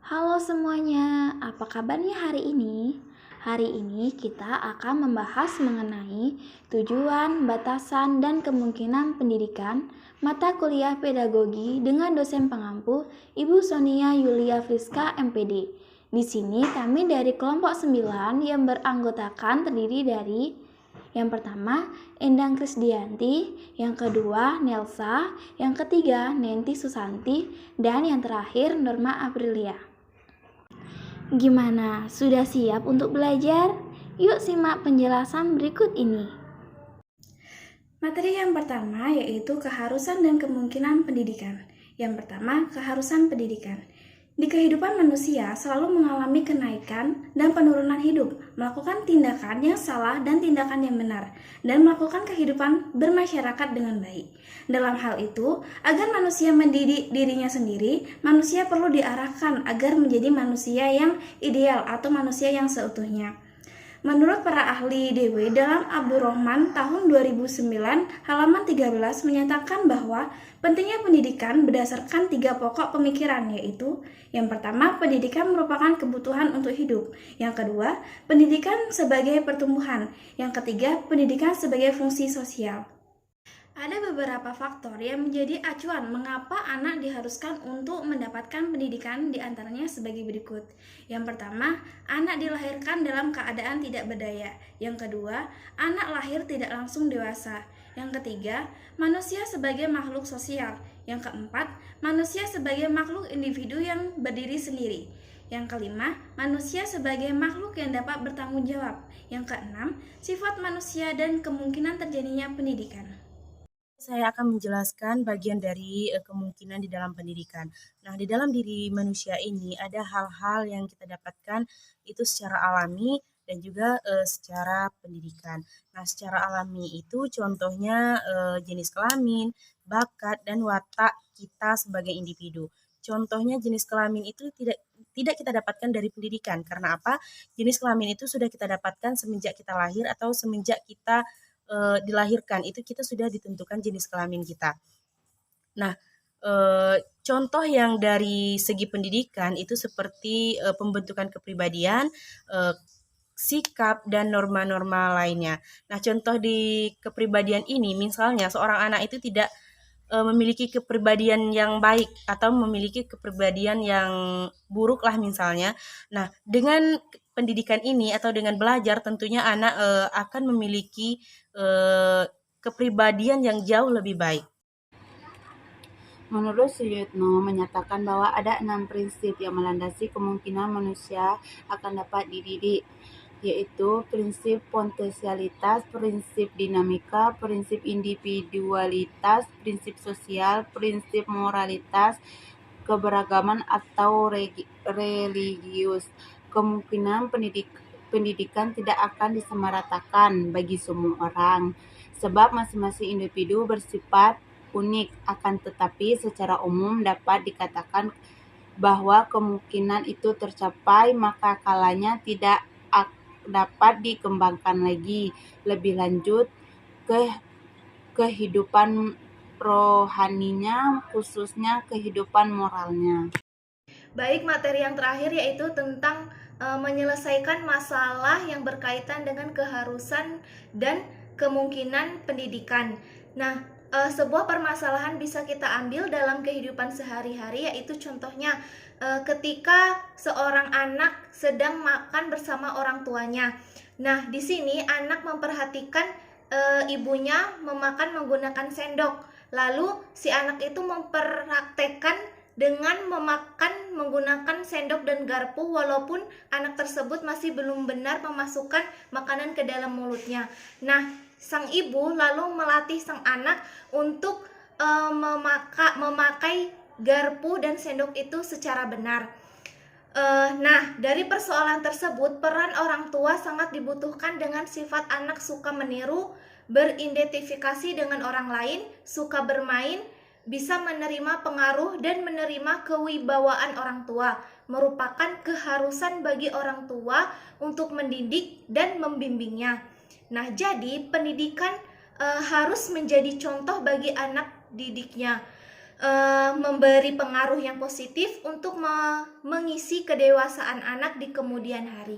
Halo semuanya, apa kabarnya hari ini? Hari ini kita akan membahas mengenai tujuan, batasan, dan kemungkinan pendidikan mata kuliah pedagogi dengan dosen pengampu Ibu Sonia Yulia Friska MPD. Di sini kami dari kelompok 9 yang beranggotakan terdiri dari yang pertama Endang Krisdianti, yang kedua Nelsa, yang ketiga Nenti Susanti, dan yang terakhir Norma Aprilia. Gimana? Sudah siap untuk belajar? Yuk simak penjelasan berikut ini. Materi yang pertama yaitu keharusan dan kemungkinan pendidikan. Yang pertama, keharusan pendidikan. Di kehidupan manusia selalu mengalami kenaikan dan penurunan hidup, melakukan tindakan yang salah dan tindakan yang benar, dan melakukan kehidupan bermasyarakat dengan baik. Dalam hal itu, agar manusia mendidik dirinya sendiri, manusia perlu diarahkan agar menjadi manusia yang ideal atau manusia yang seutuhnya. Menurut para ahli DW dalam Abdurrahman tahun 2009 halaman 13 menyatakan bahwa pentingnya pendidikan berdasarkan 3 pokok pemikiran, yaitu yang pertama, pendidikan merupakan kebutuhan untuk hidup. Yang kedua, pendidikan sebagai pertumbuhan. Yang ketiga, pendidikan sebagai fungsi sosial. Ada beberapa faktor yang menjadi acuan mengapa anak diharuskan untuk mendapatkan pendidikan, diantaranya sebagai berikut. Yang pertama, anak dilahirkan dalam keadaan tidak berdaya. Yang kedua, anak lahir tidak langsung dewasa. Yang ketiga, manusia sebagai makhluk sosial. Yang keempat, manusia sebagai makhluk individu yang berdiri sendiri. Yang kelima, manusia sebagai makhluk yang dapat bertanggung jawab. Yang keenam, sifat manusia dan kemungkinan terjadinya pendidikan. Saya akan menjelaskan bagian dari kemungkinan di dalam pendidikan. Nah, di dalam diri manusia ini ada hal-hal yang kita dapatkan itu secara alami dan juga secara pendidikan. Nah, secara alami itu contohnya jenis kelamin, bakat, dan watak kita sebagai individu. Contohnya jenis kelamin itu tidak kita dapatkan dari pendidikan. Karena apa? Jenis kelamin itu sudah kita dapatkan semenjak kita lahir atau semenjak kita dilahirkan, itu kita sudah ditentukan jenis kelamin kita. Nah, contoh yang dari segi pendidikan itu seperti pembentukan kepribadian, sikap, dan norma-norma lainnya. Nah, contoh di kepribadian ini, misalnya seorang anak itu tidak memiliki kepribadian yang baik atau memiliki kepribadian yang buruk lah misalnya. Nah, dengan pendidikan ini atau dengan belajar tentunya anak akan memiliki kepribadian yang jauh lebih baik. Menurut Suyitno menyatakan bahwa ada 6 prinsip yang melandasi kemungkinan manusia akan dapat dididik, yaitu prinsip potensialitas, prinsip dinamika, prinsip individualitas, prinsip sosial, prinsip moralitas, keberagaman atau religius. Kemungkinan pendidikan tidak akan disamaratakan bagi semua orang, sebab masing-masing individu bersifat unik, akan tetapi secara umum dapat dikatakan bahwa kemungkinan itu tercapai, maka kalanya tidak dapat dikembangkan lagi lebih lanjut ke kehidupan rohaninya, khususnya kehidupan moralnya. Baik, materi yang terakhir yaitu tentang menyelesaikan masalah yang berkaitan dengan keharusan dan kemungkinan pendidikan. Nah, sebuah permasalahan bisa kita ambil dalam kehidupan sehari-hari, yaitu contohnya ketika seorang anak sedang makan bersama orang tuanya. Nah, di sini anak memperhatikan ibunya memakan menggunakan sendok. Lalu si anak itu mempraktekkan dengan memakan menggunakan sendok dan garpu, walaupun anak tersebut masih belum benar memasukkan makanan ke dalam mulutnya. Nah, sang ibu lalu melatih sang anak untuk memakai garpu dan sendok itu secara benar. Nah, dari persoalan tersebut, peran orang tua sangat dibutuhkan dengan sifat anak suka meniru, beridentifikasi dengan orang lain, suka bermain, bisa menerima pengaruh dan menerima kewibawaan orang tua, merupakan keharusan bagi orang tua untuk mendidik dan membimbingnya. Nah, jadi pendidikan harus menjadi contoh bagi anak didiknya. memberi pengaruh yang positif untuk mengisi kedewasaan anak di kemudian hari.